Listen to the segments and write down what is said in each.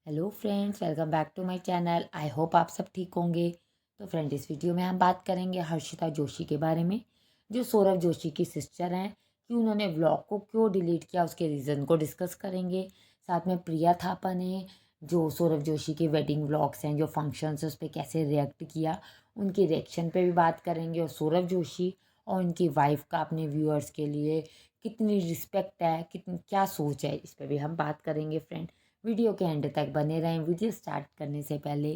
Hello friends, welcome back to my channel. I hope आप सब ठीक होंगे। तो फ्रेंड, इस वीडियो में हम बात करेंगे हर्षिता जोशी के बारे में, जो सौरभ जोशी की सिस्टर हैं। कि उन्होंने व्लॉग को क्यों डिलीट किया, उसके रीज़न को डिस्कस करेंगे। साथ में प्रिया थापा ने जो सौरभ जोशी के वेडिंग व्लॉग्स हैं, जो फंक्शंस, उस पर कैसे रिएक्ट किया, उनकी रिएक्शन पे भी बात करेंगे। और सौरभ जोशी और उनकी वाइफ का अपने व्यूअर्स के लिए कितनी रिस्पेक्ट है, कितनी क्या सोच है, इस पर भी हम बात करेंगे फ्रेंड। वीडियो के एंड तक बने रहें। वीडियो स्टार्ट करने से पहले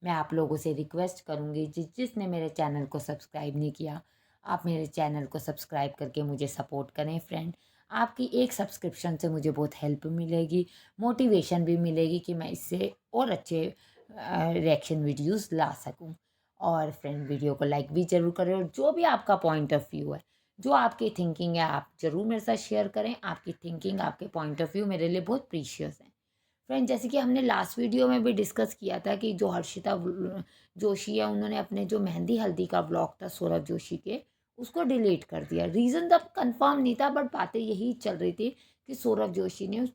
मैं आप लोगों से रिक्वेस्ट करूँगी, जिसने मेरे चैनल को सब्सक्राइब नहीं किया, आप मेरे चैनल को सब्सक्राइब करके मुझे सपोर्ट करें फ्रेंड। आपकी एक सब्सक्रिप्शन से मुझे बहुत हेल्प मिलेगी, मोटिवेशन भी मिलेगी कि मैं इससे और अच्छे रिएक्शन वीडियोस ला सकूं। और फ्रेंड, वीडियो को लाइक भी ज़रूर करें, और जो भी आपका पॉइंट ऑफ व्यू है, जो आपकी थिंकिंग है, आप ज़रूर मेरे साथ शेयर करें। आपकी थिंकिंग, आपके पॉइंट ऑफ व्यू मेरे लिए बहुत प्रीशियस है फ्रेंड। जैसे कि हमने लास्ट वीडियो में भी डिस्कस किया था कि जो हर्षिता जोशी है, उन्होंने अपने जो मेहंदी हल्दी का व्लॉग था सौरभ जोशी के, उसको डिलीट कर दिया। रीज़न तब कंफर्म नहीं था, बट बातें यही चल रही थी कि सौरभ जोशी ने उस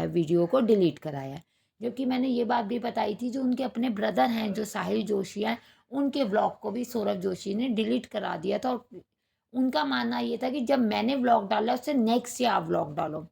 वीडियो को डिलीट कराया है। जबकि मैंने ये बात भी बताई थी, जो उनके अपने ब्रदर हैं, जो साहिल जोशी हैं, उनके व्लॉग को भी सौरभ जोशी ने डिलीट करा दिया था। और उनका मानना ये था कि जब मैंने व्लॉग डाला, उससे नेक्स्ट डे आप व्लॉग डालो।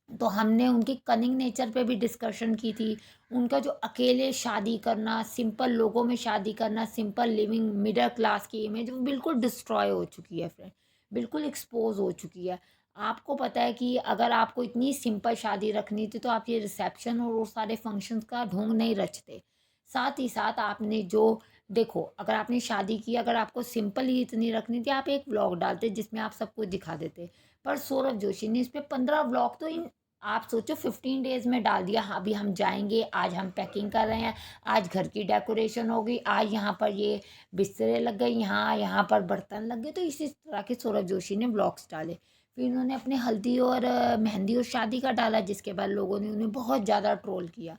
तो हमने उनकी कनिंग नेचर पे भी डिस्कशन की थी। उनका जो अकेले शादी करना, सिंपल लोगों में शादी करना, सिंपल लिविंग, मिडिल क्लास की इमेज वो बिल्कुल डिस्ट्रॉय हो चुकी है फ्रेंड, बिल्कुल एक्सपोज हो चुकी है। आपको पता है कि अगर आपको इतनी सिंपल शादी रखनी थी, तो आप ये रिसेप्शन और वो सारे फंक्शंस का ढोंग नहीं रचते। साथ ही साथ आपने जो, देखो, अगर आपने शादी की, अगर आपको सिंपल ही इतनी रखनी थी, आप एक व्लॉग डालते जिसमें आप सब कुछ दिखा देते। पर सौरभ जोशी ने इस पे 15 व्लॉग तो इन, आप सोचो, 15 डेज में डाल दिया। हाँ, अभी हम जाएंगे, आज हम पैकिंग कर रहे हैं, आज घर की डेकोरेशन होगी, आज यहाँ पर ये बिस्तरे लग गए, यहाँ यहाँ पर बर्तन लग गए। तो इसी तरह के सौरभ जोशी ने ब्लॉग्स डाले। फिर उन्होंने अपने हल्दी और मेहंदी और शादी का डाला, जिसके बाद लोगों ने उन्हें बहुत ज़्यादा ट्रोल किया।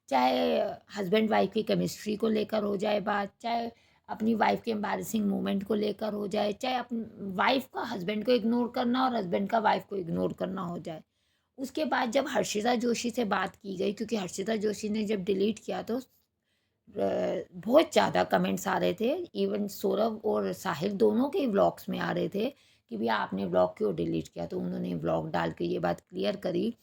चाहे हस्बैंड वाइफ की केमिस्ट्री को लेकर हो जाए बात, चाहे अपनी वाइफ के एम्बैरेसिंग मोमेंट को लेकर हो जाए, चाहे अपनी वाइफ का हस्बैंड को इग्नोर करना और हस्बैंड का वाइफ को इग्नोर करना हो जाए। उसके बाद जब हर्षिता जोशी से बात की गई, क्योंकि हर्षिता जोशी ने जब डिलीट किया, तो बहुत ज़्यादा कमेंट्स आ रहे थे। इवन सौरभ और साहिल दोनों के व्लॉग्स में आ रहे थे कि भैया आपने व्लॉग क्यों डिलीट किया। तो उन्होंने व्लॉग डाल के ये बात क्लियर करी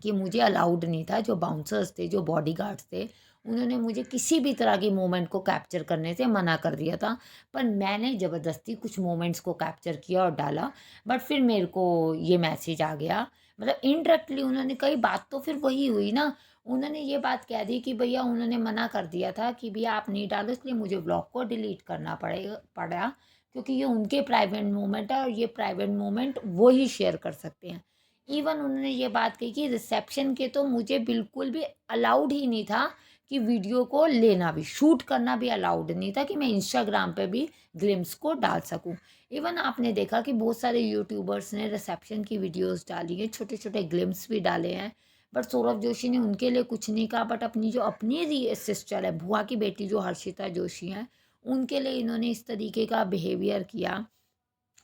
कि मुझे अलाउड नहीं था, जो बाउंसर्स थे, जो बॉडीगार्ड्स थे, उन्होंने मुझे किसी भी तरह की मोमेंट को कैप्चर करने से मना कर दिया था। पर मैंने ज़बरदस्ती कुछ मोमेंट्स को कैप्चर किया और डाला। बट फिर मेरे को ये मैसेज आ गया, मतलब इनडायरेक्टली उन्होंने कही, बात तो फिर वही हुई ना। उन्होंने ये बात कह दी कि भैया उन्होंने मना कर दिया था कि भैया आप नहीं डालो, इसलिए मुझे ब्लॉग को डिलीट करना पड़ा, क्योंकि ये उनके प्राइवेट मोमेंट है और ये प्राइवेट मोमेंट वो ही शेयर कर सकते हैं। इवन उन्होंने ये बात कही कि रिसेप्शन के तो मुझे बिल्कुल भी अलाउड ही नहीं था कि वीडियो को लेना भी, शूट करना भी अलाउड नहीं था कि मैं इंस्टाग्राम पे भी ग्लिम्स को डाल सकूं। इवन आपने देखा कि बहुत सारे यूट्यूबर्स ने रिसेप्शन की वीडियोस डाली हैं, छोटे छोटे ग्लिम्स भी डाले हैं। बट सौरभ जोशी ने उनके लिए कुछ नहीं कहा। बट अपनी जो अपनी सिस्टर है, बुआ की बेटी जो हर्षिता जोशी हैं, उनके लिए इन्होंने इस तरीके का बिहेवियर किया।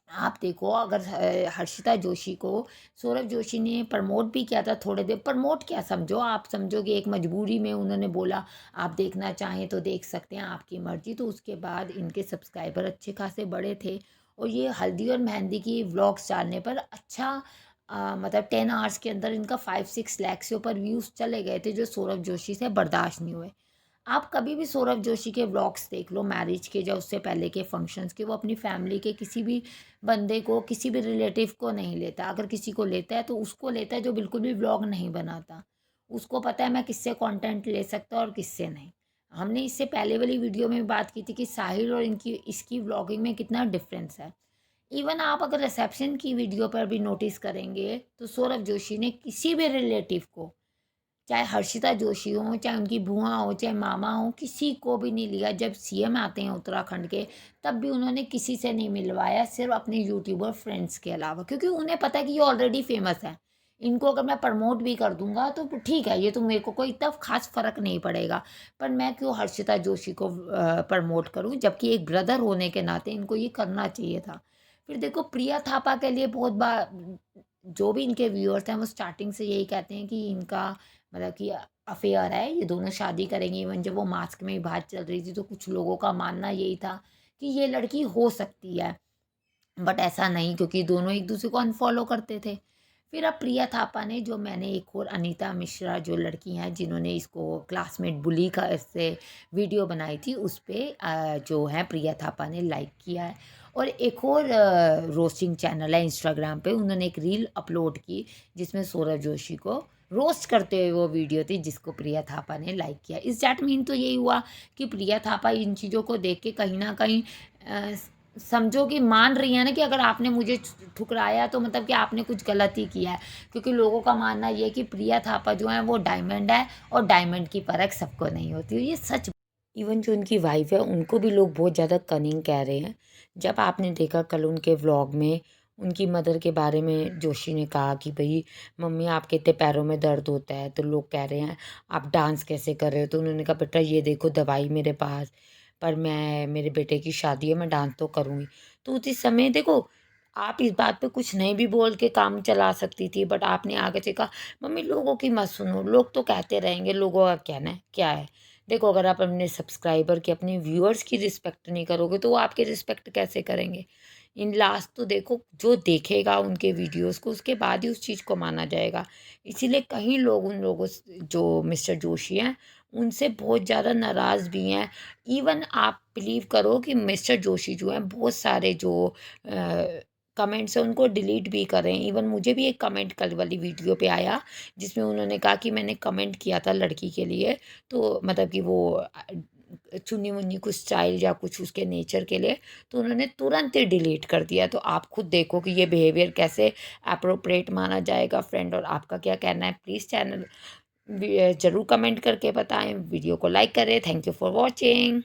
आप देखो, अगर हर्षिता जोशी को सौरभ जोशी ने प्रमोट भी किया था थोड़े देर, प्रमोट क्या समझो, आप समझोगे एक मजबूरी में उन्होंने बोला आप देखना चाहें तो देख सकते हैं, आपकी मर्जी। तो उसके बाद इनके सब्सक्राइबर अच्छे खासे बड़े थे, और ये हल्दी और मेहंदी की व्लॉग्स डालने पर अच्छा, मतलब 10 आवर्स के अंदर इनका 5-6 लाख से ऊपर व्यूज़ चले गए थे, जो सौरभ जोशी से बर्दाश्त नहीं हुए। आप कभी भी सौरभ जोशी के व्लॉग्स देख लो, मैरिज के या उससे पहले के फंक्शंस के, वो अपनी फैमिली के किसी भी बंदे को, किसी भी रिलेटिव को नहीं लेता। अगर किसी को लेता है तो उसको लेता है जो बिल्कुल भी व्लॉग नहीं बनाता। उसको पता है मैं किससे कंटेंट ले सकता हूँ और किससे नहीं। हमने इससे पहले वाली वीडियो में बात की थी कि साहिल और इनकी इसकी व्लॉगिंग में कितना डिफरेंस है। इवन आप अगर रिसेप्शन की वीडियो पर भी नोटिस करेंगे, तो सौरभ जोशी ने किसी भी रिलेटिव को, चाहे हर्षिता जोशी हो, चाहे उनकी बुआ हो, चाहे मामा हो, किसी को भी नहीं लिया। जब सीएम आते हैं उत्तराखंड के, तब भी उन्होंने किसी से नहीं मिलवाया, सिर्फ अपने यूट्यूबर फ्रेंड्स के अलावा, क्योंकि उन्हें पता है कि ये ऑलरेडी फेमस है। इनको अगर मैं प्रमोट भी कर दूंगा तो ठीक है, ये तो मेरे को कोई इतना खास फर्क नहीं पड़ेगा। पर मैं क्यों हर्षिता जोशी को प्रमोट करूं, जबकि एक ब्रदर होने के नाते इनको ये करना चाहिए था। फिर देखो, प्रिया थापा के लिए बहुत बार जो भी इनके व्यूअर्स हैं, वो स्टार्टिंग से यही कहते हैं कि इनका, मतलब कि अफेयर है, ये दोनों शादी करेंगे। इवन जब वो मास्क में ही बात चल रही थी तो कुछ लोगों का मानना यही था कि ये लड़की हो सकती है, बट ऐसा नहीं, क्योंकि दोनों एक दूसरे को अनफॉलो करते थे। फिर अब प्रिया थापा ने, जो मैंने एक और अनीता मिश्रा जो लड़की हैं जिन्होंने इसको क्लासमेट बुली का इससे वीडियो बनाई थी, उस पर जो है प्रिया थापा ने लाइक किया है। और एक और रोस्टिंग चैनल है इंस्टाग्राम पे, उन्होंने एक रील अपलोड की जिसमें सौरभ जोशी को रोस्ट करते हुए वो वीडियो थी, जिसको प्रिया थापा ने लाइक किया। इस दैट मीन तो यही हुआ कि प्रिया थापा इन चीज़ों को देख के कहीं ना कहीं समझो कि मान रही है ना कि अगर आपने मुझे ठुकराया तो मतलब कि आपने कुछ गलत ही किया है, क्योंकि लोगों का मानना ये है कि प्रिया थापा जो है वो डायमंड है और डायमंड की परख सबको नहीं होती, ये सच। इवन जो उनकी वाइफ है उनको भी लोग बहुत ज़्यादा कनिंग कह रहे हैं। जब आपने देखा कल उनके व्लॉग में उनकी मदर के बारे में जोशी ने कहा कि भाई मम्मी आपके इतने पैरों में दर्द होता है, तो लोग कह रहे हैं आप डांस कैसे कर रहे हो, तो उन्होंने कहा बेटा ये देखो दवाई मेरे पास, पर मैं मेरे बेटे की शादी है मैं डांस तो करूँगी। तो उसी समय देखो आप इस बात पे कुछ नहीं भी बोल के काम चला सकती थी, बट आपने आगे से कहा मम्मी लोगों की मत सुनो, लोग तो कहते रहेंगे, लोगों का कहना है क्या है। देखो अगर आप अपने सब्सक्राइबर की अपने व्यूअर्स की रिस्पेक्ट नहीं करोगे तो वो आपकी रिस्पेक्ट कैसे करेंगे। इन लास्ट तो देखो जो देखेगा उनके वीडियोस को उसके बाद ही उस चीज़ को माना जाएगा। इसीलिए कई लोग उन लोगों जो मिस्टर जोशी हैं उनसे बहुत ज़्यादा नाराज़ भी हैं। इवन आप बिलीव करो कि मिस्टर जोशी जो हैं बहुत सारे जो कमेंट्स हैं उनको डिलीट भी कर रहे हैं। इवन मुझे भी एक कमेंट कल वाली वीडियो पे आया जिसमें उन्होंने कहा कि मैंने कमेंट किया था लड़की के लिए, तो मतलब कि वो चुन्नी मुन्नी कुछ स्टाइल या कुछ उसके नेचर के लिए, तो उन्होंने तुरंत ही डिलीट कर दिया। तो आप खुद देखो कि ये बिहेवियर कैसे अप्रोप्रिएट माना जाएगा फ्रेंड, और आपका क्या कहना है प्लीज़ चैनल ज़रूर कमेंट करके बताएं, वीडियो को लाइक करें। Thank you for watching.